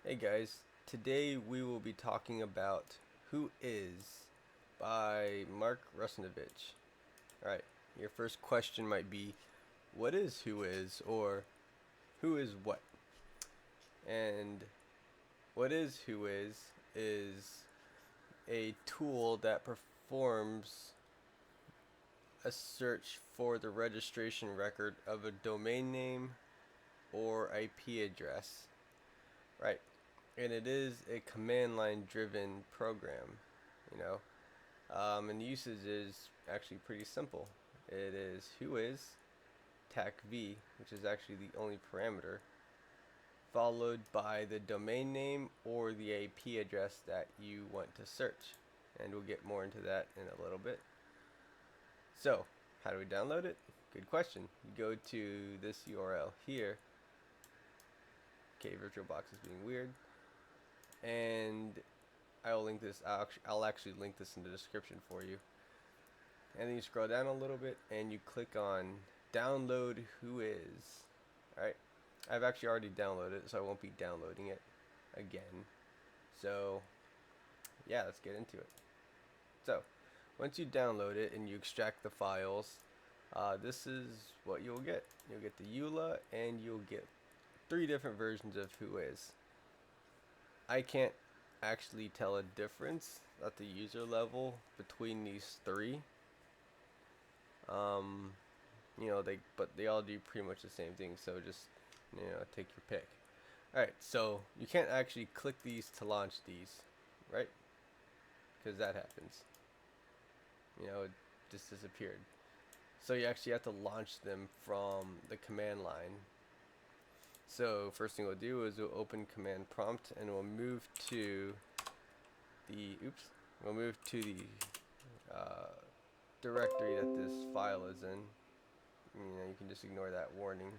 Hey guys, today we will be talking about Who Is by Mark Rusinovich. Alright, your first question might be, what is Who Is, or who is what? And what is Who is a tool that performs a search for the registration record of a domain name or IP address. Right, and it is a command line driven program, you know. And the usage is actually pretty simple. It is whois tac v, which is actually the only parameter, followed by the domain name or the IP address that you want to search. And we'll get more into that in a little bit. So, how do we download it? Good question. You go to this URL here. Okay, VirtualBox is being weird. And I'll link this. I'll actually link this in the description for you. And then you scroll down a little bit and you click on download WhoIs. Alright, I've actually already downloaded it, so I won't be downloading it again. So yeah, let's get into it. So once you download it and you extract the files, this is what you'll get. You'll get the EULA and you'll get 3 different versions of WhoIs. I can't actually tell a difference at the user level between these 3. But they all do pretty much the same thing, so just take your pick. Alright, so you can't actually click these to launch these, right? Because that happens. It just disappeared. So you actually have to launch them from the command line. So first thing we'll do is we'll open command prompt and we'll move to the directory that this file is in. You can just ignore that warning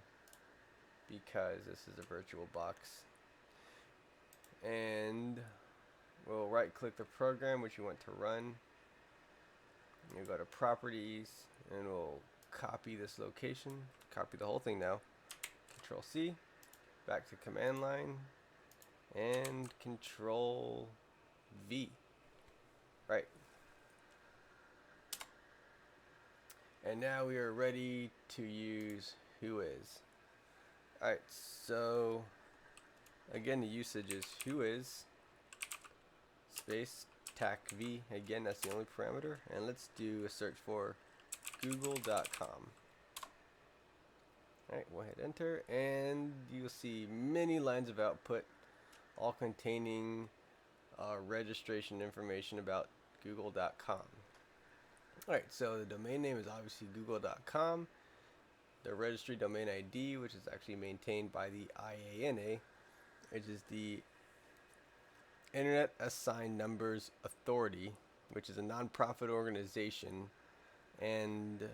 because this is a virtual box. And we'll right click the program which you want to run. You go to properties and we'll copy this location, copy the whole thing now. Control C, back to command line, and Control V. Right. And now we are ready to use WhoIs. Alright, so again the usage is WhoIs space tac v. Again, that's the only parameter. And let's do a search for google.com. Alright, we'll hit enter and you'll see many lines of output, all containing registration information about google.com. Alright, so the domain name is obviously google.com. The registry domain ID, which is actually maintained by the IANA, which is the Internet Assigned Numbers Authority, which is a non-profit organization, and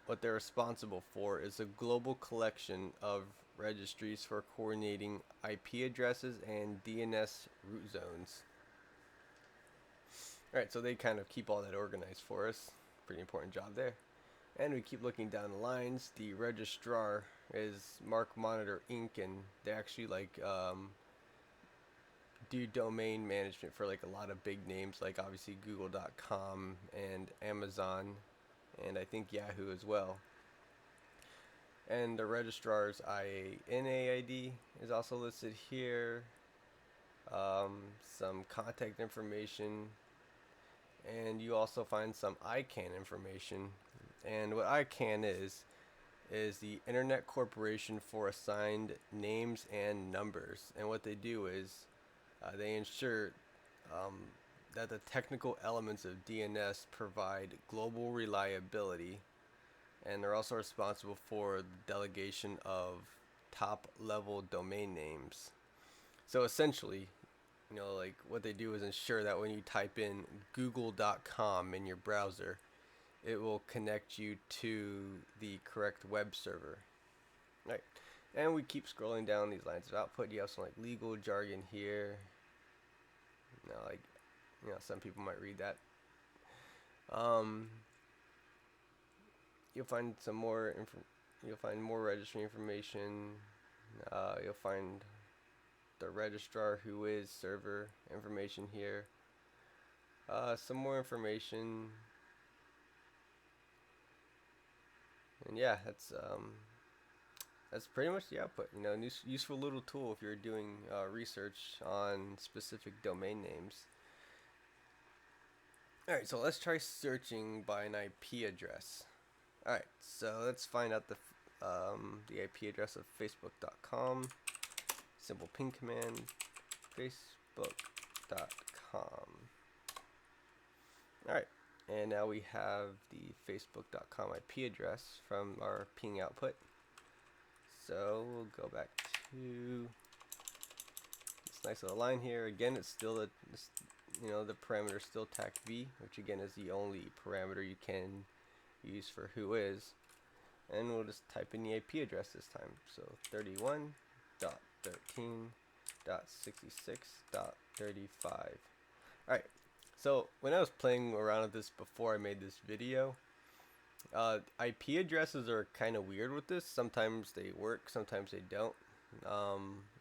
what they're responsible for is a global collection of registries for coordinating IP addresses and DNS root zones. Alright, so they kind of keep all that organized for us. Pretty important job there. And we keep looking down the lines. The registrar is Mark Monitor Inc. and they actually do domain management for a lot of big names, like obviously google.com and Amazon and I think Yahoo as well. And the registrar's IANA ID is also listed here. Some contact information, and you also find some ICANN information. And what ICANN is the Internet Corporation for Assigned Names and Numbers. And what they do is they ensure that the technical elements of DNS provide global reliability, and they're also responsible for the delegation of top level domain names. So essentially, what they do is ensure that when you type in google.com in your browser, it will connect you to the correct web server. Right. And we keep scrolling down these lines of output. You have some legal jargon here. Some people might read that. You'll find some more you'll find more registry information. You'll find the registrar, WhoIs, server information here. Some more information, and yeah, that's pretty much the output. You know, useful little tool if you're doing research on specific domain names. Alright, so let's try searching by an IP address. Alright, so let's find out the IP address of facebook.com. Simple ping command, facebook.com. Alright, and now we have the facebook.com IP address from our ping output. So we'll go back to this nice little line here. Again, it's still the parameter is still TAC-v, which again is the only parameter you can use for WhoIs. And we'll just type in the IP address this time. So 31.13.66.35. Alright, so when I was playing around with this before I made this video, IP addresses are kind of weird with this. Sometimes they work, sometimes they don't.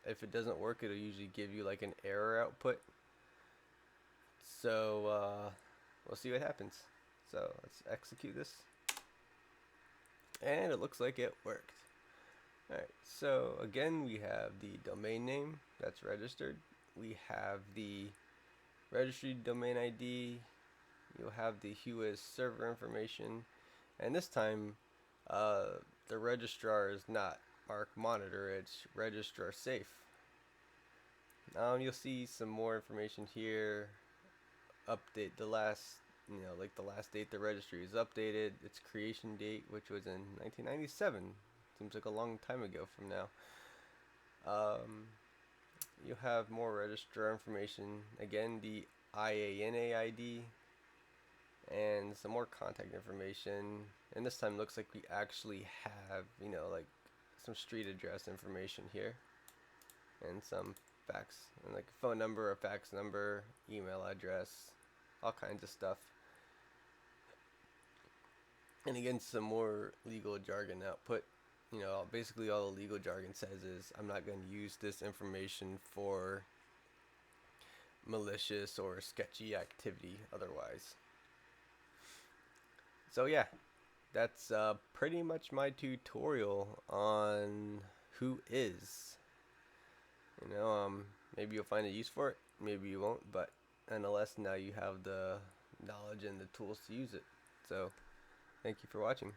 If it doesn't work, it'll usually give you like an error output. So we'll see what happens. So let's execute this. And it looks like it worked. Alright, so again we have the domain name that's registered. We have the registry domain ID. You'll have the WhoIs server information. And this time the registrar is not Arc Monitor, it's registrar safe. You'll see some more information here. Update the last, like the last date the registry is updated, its creation date, which was in 1997. Seems like a long time ago from now. You have more registrar information. Again, the IANA ID and some more contact information. And this time looks like we actually have, like some street address information here, and some fax, and like a phone number, a fax number, email address, all kinds of stuff. And again, some more legal jargon output. Basically all the legal jargon says is I'm not going to use this information for malicious or sketchy activity otherwise. So yeah, that's pretty much my tutorial on WhoIs. Maybe you'll find a use for it, maybe you won't, but nonetheless, now you have the knowledge and the tools to use it. So thank you for watching.